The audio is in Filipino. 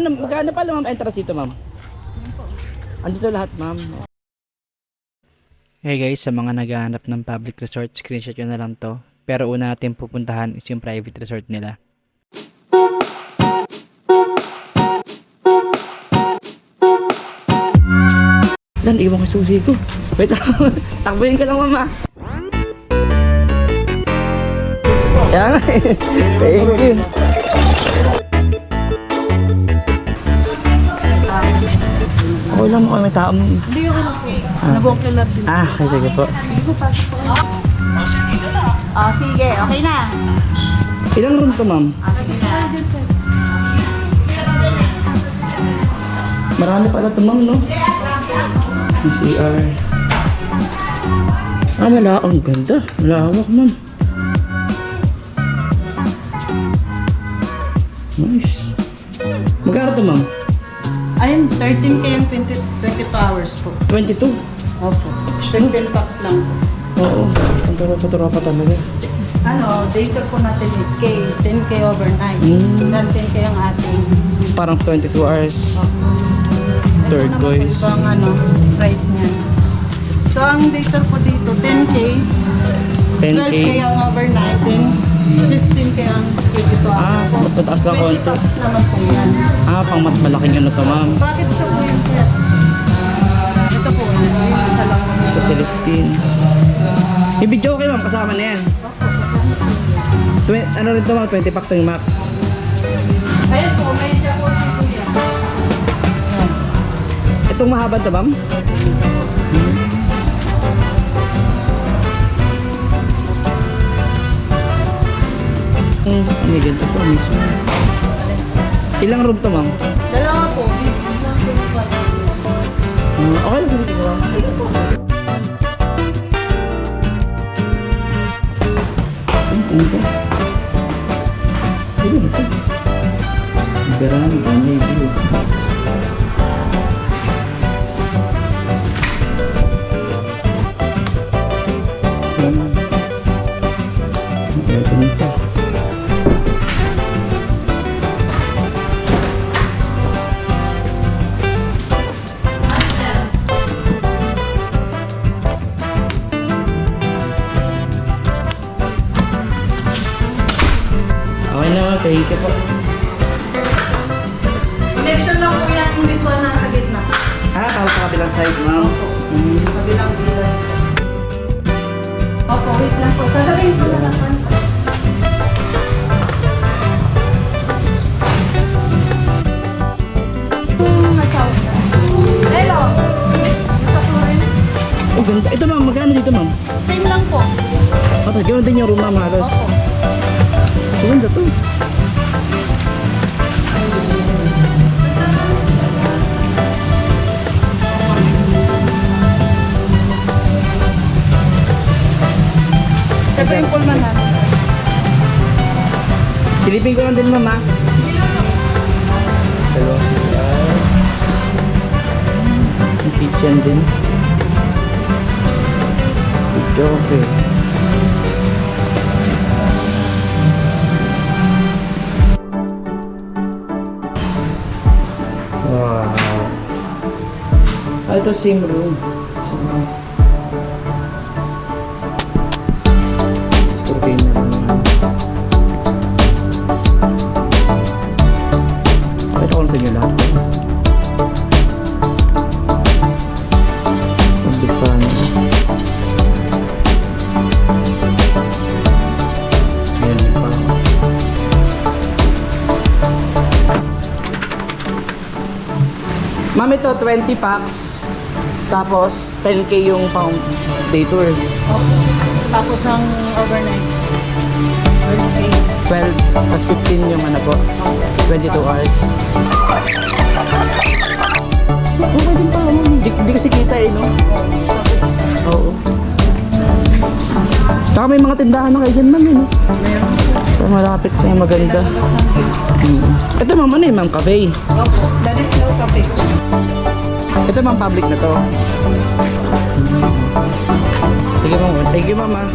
magkano pala ma'am entrance dito ma'am? Andito lahat ma'am. Hey guys, sa mga naghahanap ng public resort, screenshot nyo na lang to. Pero una natin pupuntahan is yung private resort nila. Lan, iwan ko susi ko. Wait lang. Takbuhin ka lang mama. Yan. Thank you. Okay lang mo may tao. Hindi ko lang po. Nag-ocular din. Sige po. Sige po, pasok po. Oh, sige. Okay na. Ilang room to ma'am? Sige na. Marami pala to ma'am, no? CR. Wala. Ang ganda. Malawak ma'am. Nice. Magkano to ma'am? Ayun, 13K yung 22 hours po. 22? Opo. 10 packs lang po. Oo. Ang turo-turo pa talaga. Ano, data po natin 8K, 10K overnight. Then 10K yung ating. Parang 22 hours. Third choice. Ito ang price niya. So, ang data po dito, 10K, 12K 10K. ang overnight, then 15K ang 22 hours. Mataas lang 20 konti. packs naman po yan. Pang mas malaking ano to ma'am. Bakit siya po yung set? Ito po, yung isa lang po. Ito Celestine. I-video okay ma'am, kasama na yan. Ano rin to ma'am, 20 packs ng max. Ayan po, may jacuzzi po yan. Itong mahaba to ma'am? May ganito po mismo. Ilang room to ma'am? Dalawa po. Okay lang sabihin ko lang. Ito po. Ano to? Ano ito? Berang, ganyan view. Ito nito. Okay na, thank you po. Connection lang po yan yung dito nasa gitna. Tawag sa kabilang side, ma'am. Opo. Kabilang bilas. Opo, wait lang po. Sasabihin ko na lang. Hello. Ito po rin. Oh, ganda. Ito ma'am, magkano dito ma'am? Same lang po. Tapos ganoon din yung room ma'am halos. Opo. Ganda to. Ito yung pulman natin. Silipin ko lang din ma'am ha. Pero yung kitchen din. Video okay. Wow. Ito same room. Cortina lang yan. Ito ko na sa inyo lahat. Pagdik pa na. Ayan pa. Ma'am, ito 20 packs. Tapos 10K yung pang day tour. Opo. Tapos ang overnight. 12 plus 15 yung ano po. 22 hours. Okay din pala ma'am. Di kasi kita eh, no? Oo. Tsaka may mga tindahan na kayo dyan ma'am, eh, no? Meron. So, malapit na yung maganda. Ito ma'am, ano eh, ma'am? Cafe. Opo. That is no cafe. Ito ma'am, public na to. Sige ma'am. Thank you ma'am, ha.